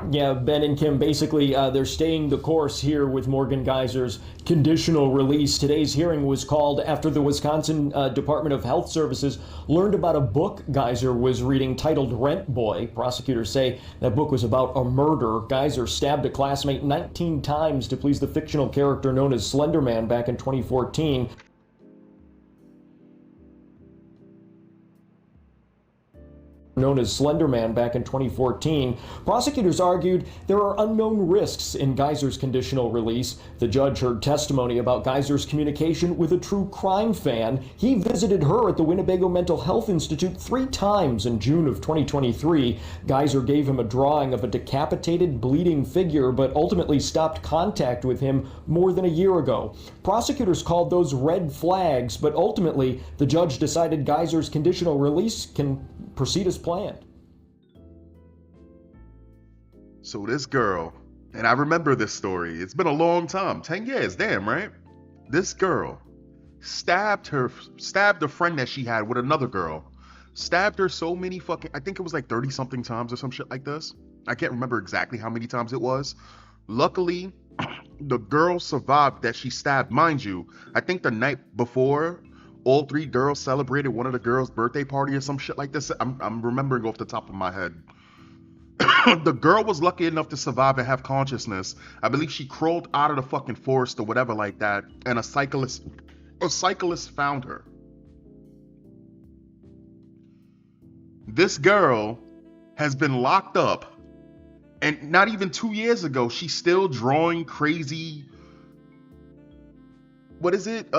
Yeah, Ben and Kim, basically, they're staying the course here with Morgan Geyser's conditional release. Today's hearing was called after the Wisconsin Department of Health Services learned about a book Geyser was reading titled Rent Boy. Prosecutors say that book was about a murder. Geyser stabbed a classmate 19 times to please the fictional character known as Slender Man back in 2014. Known as Slender Man back in 2014, prosecutors argued there are unknown risks in Geyser's conditional release. The judge heard testimony about Geyser's communication with a true crime fan. He visited her at the Winnebago Mental Health Institute 3 times in June of 2023. Geyser gave him a drawing of a decapitated, bleeding figure, but ultimately stopped contact with him more than a year ago. Prosecutors called those red flags, but ultimately the judge decided Geyser's conditional release can proceed as planned. So this girl, and I remember this story, it's been a long time, 10 years, damn, right? This girl stabbed a friend that she had with another girl. Stabbed her so many I think it was like 30 something times or some shit like this. I can't remember exactly how many times it was. Luckily, the girl survived that she stabbed. Mind you, I think the night before, all 3 girls celebrated one of the girls' birthday party or some shit like this. I'm remembering off the top of my head. The girl was lucky enough to survive and have consciousness. I believe she crawled out of the fucking forest or whatever like that, and a cyclist found her. This girl has been locked up, and not even 2 years ago, she's still drawing crazy. What is it?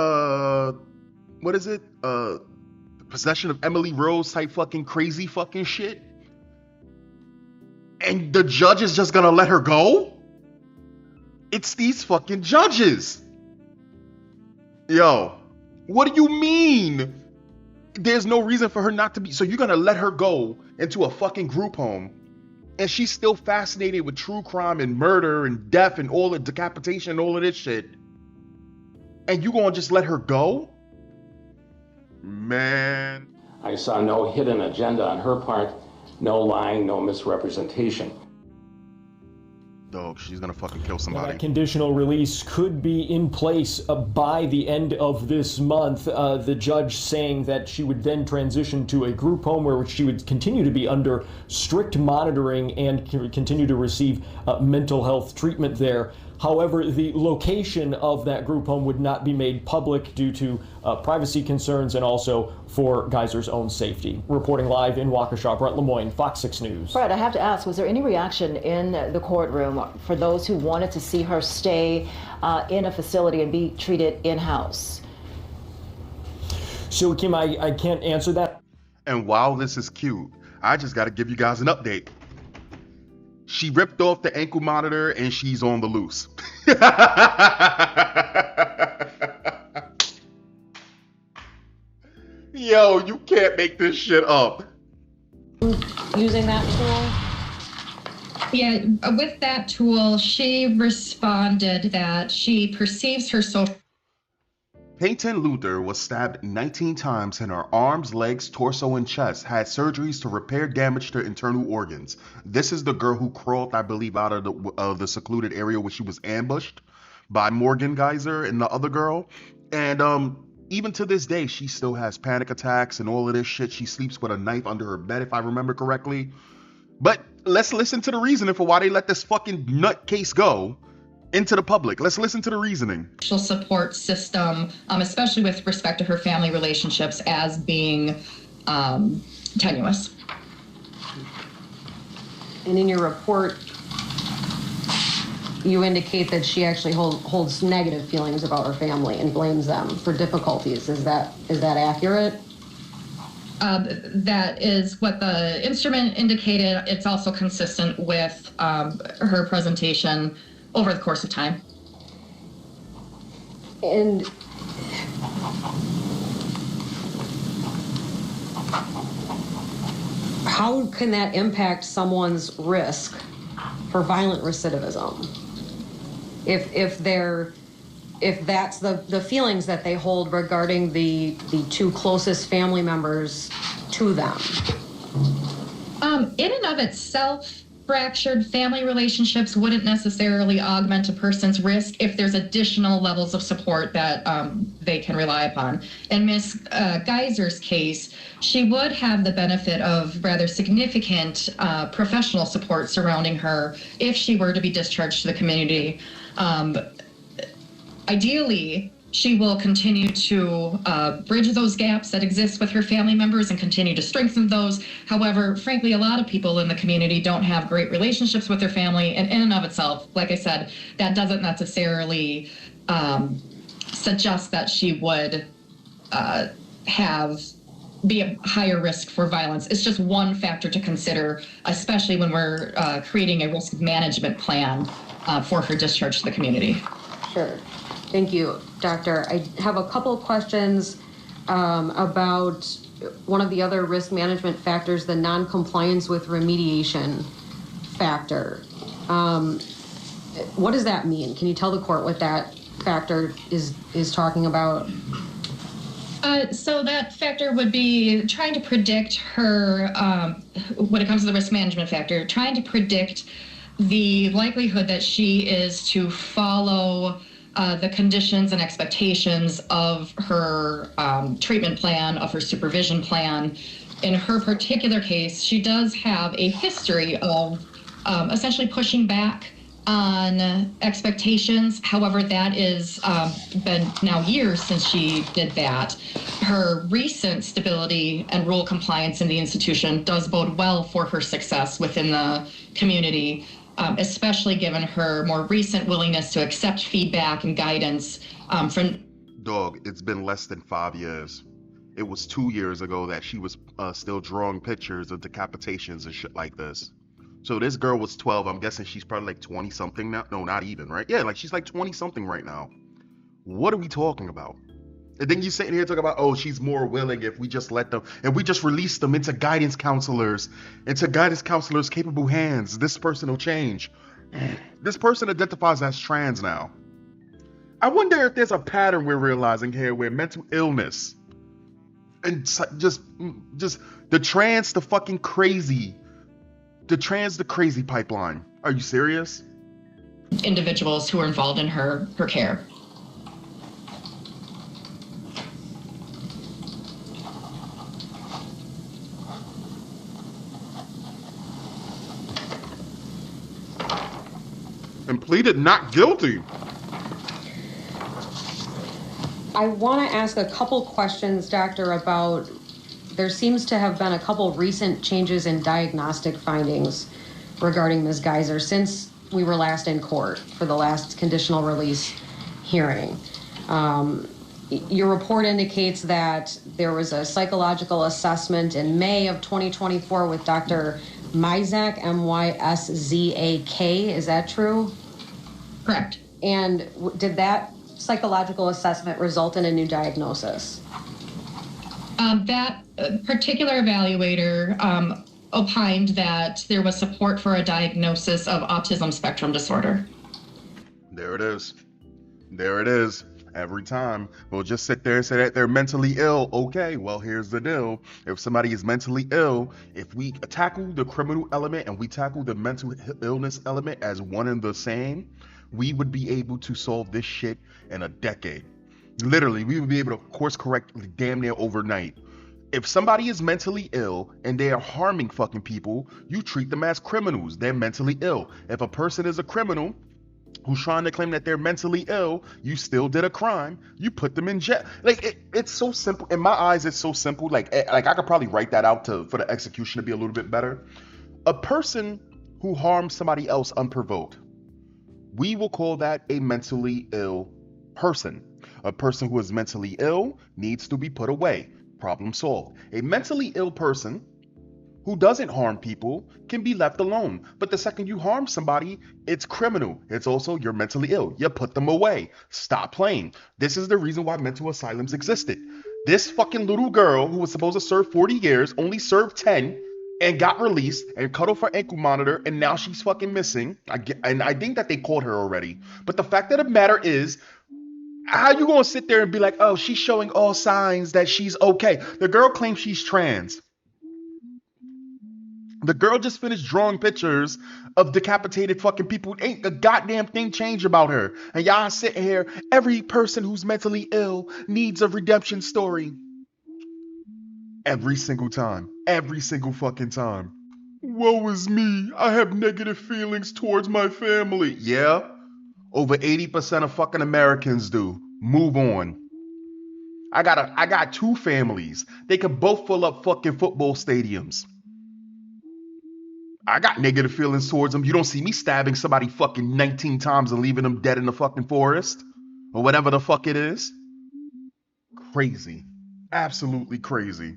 Possession of Emily Rose type fucking crazy fucking shit. And the judge is just gonna let her go? It's these fucking judges. Yo, what do you mean? There's no reason for her not to be. So you're gonna let her go into a fucking group home, and she's still fascinated with true crime and murder and death and all the decapitation and all of this shit. And you gonna just let her go? Man. I saw no hidden agenda on her part, no lying, no misrepresentation. Dog, she's gonna fucking kill somebody. Now, that conditional release could be in place by the end of this month. The judge saying that she would then transition to a group home where she would continue to be under strict monitoring and continue to receive mental health treatment there. However, the location of that group home would not be made public due to privacy concerns and also for Geyser's own safety. Reporting live in Waukesha, Brett Lemoyne, Fox 6 News. Brett, I have to ask, was there any reaction in the courtroom for those who wanted to see her stay in a facility and be treated in-house? So, Kim, I can't answer that. And while this is cute, I just got to give you guys an update. She ripped off the ankle monitor and she's on the loose. Yo, you can't make this shit up. Using that tool? Yeah, with that tool, she responded that she perceives her social. Payton Leutner was stabbed 19 times in her arms, legs, torso, and chest, had surgeries to repair damage to internal organs. This is the girl who crawled, I believe, out of the secluded area where she was ambushed by Morgan Geyser and the other girl. And even to this day, she still has panic attacks and all of this shit. She sleeps with a knife under her bed, if I remember correctly. But let's listen to the reasoning for why they let this fucking nutcase go into the public. Let's listen to the reasoning. Social support system, especially with respect to her family relationships, as being tenuous. And in your report, you indicate that she actually holds negative feelings about her family and blames them for difficulties. Is that accurate? That is what the instrument indicated. It's also consistent with her presentation over the course of time. And how can that impact someone's risk for violent recidivism? If that's the feelings that they hold regarding the 2 closest family members to them? In and of itself, fractured family relationships wouldn't necessarily augment a person's risk if there's additional levels of support that they can rely upon. In Ms. Geyser's case, she would have the benefit of rather significant professional support surrounding her if she were to be discharged to the community. Ideally, she will continue to bridge those gaps that exist with her family members and continue to strengthen those. However, frankly, a lot of people in the community don't have great relationships with their family, and in and of itself, like I said, that doesn't necessarily suggest that she would be a higher risk for violence. It's just one factor to consider, especially when we're creating a risk management plan for her discharge to the community. Sure. Thank you, Doctor. I have a couple of questions about one of the other risk management factors, the non-compliance with remediation factor. What does that mean? Can you tell the court what that factor is talking about? So that factor would be trying to predict her, when it comes to the risk management factor, trying to predict the likelihood that she is to follow the conditions and expectations of her treatment plan, of her supervision plan. In her particular case, she does have a history of essentially pushing back on expectations. However, that is been now years since she did that. Her recent stability and rule compliance in the institution does bode well for her success within the community. Especially given her more recent willingness to accept feedback and guidance from... Dog, it's been less than 5 years. It was 2 years ago that she was still drawing pictures of decapitations and shit like this. So this girl was 12. I'm guessing she's probably like 20-something now. No, not even, right? Yeah, like she's like 20-something right now. What are we talking about? And then you sitting here talking about, oh, she's more willing if we just let them, and we just release them into guidance counselors capable hands. This person will change. This person identifies as trans now. I wonder if there's a pattern we're realizing here where mental illness and just the trans, the fucking crazy, the crazy pipeline. Are you serious? Individuals who are involved in her care. And pleaded not guilty. I want to ask a couple questions, Doctor, about there seems to have been a couple recent changes in diagnostic findings regarding Ms. Geyser since we were last in court for the last conditional release hearing. Your report indicates that there was a psychological assessment in May of 2024 with Dr. Myszak, Myszak. Is that true? Correct. And did that psychological assessment result in a new diagnosis? That particular evaluator opined that there was support for a diagnosis of autism spectrum disorder. There it is. There it is. Every time we'll just sit there and say that they're mentally ill. Okay, well, here's the deal. If somebody is mentally ill, if we tackle the criminal element and we tackle the mental illness element as one and the same, we would be able to solve this shit in a decade. Literally, we would be able to course correct damn near overnight. If somebody is mentally ill and they are harming fucking people, you treat them as criminals. They're mentally ill. If a person is a criminal who's trying to claim that they're mentally ill, you still did a crime, you put them in jail. Like, it's so simple. In my eyes, it's so simple. Like I could probably write that out for the execution to be a little bit better. A person who harms somebody else unprovoked, we will call that a mentally ill person. A person who is mentally ill needs to be put away. Problem solved. A mentally ill person who doesn't harm people can be left alone. But the second you harm somebody, it's criminal. It's also, you're mentally ill. You put them away. Stop playing. This is the reason why mental asylums existed. This fucking little girl who was supposed to serve 40 years only served 10 and got released and cut off her ankle monitor, and now she's fucking missing. And I think that they called her already. But the fact of the matter is, how you gonna sit there and be like, oh, she's showing all signs that she's okay? The girl claims she's trans. The girl just finished drawing pictures of decapitated fucking people. Ain't a goddamn thing changed about her. And y'all sitting here, every person who's mentally ill needs a redemption story. Every single time. Every single fucking time. Woe is me. I have negative feelings towards my family. Yeah. Over 80% of fucking Americans do. Move on. I got two families. They could both fill up fucking football stadiums. I got negative feelings towards them. You don't see me stabbing somebody fucking 19 times and leaving them dead in the fucking forest. Or whatever the fuck it is. Crazy. Absolutely crazy.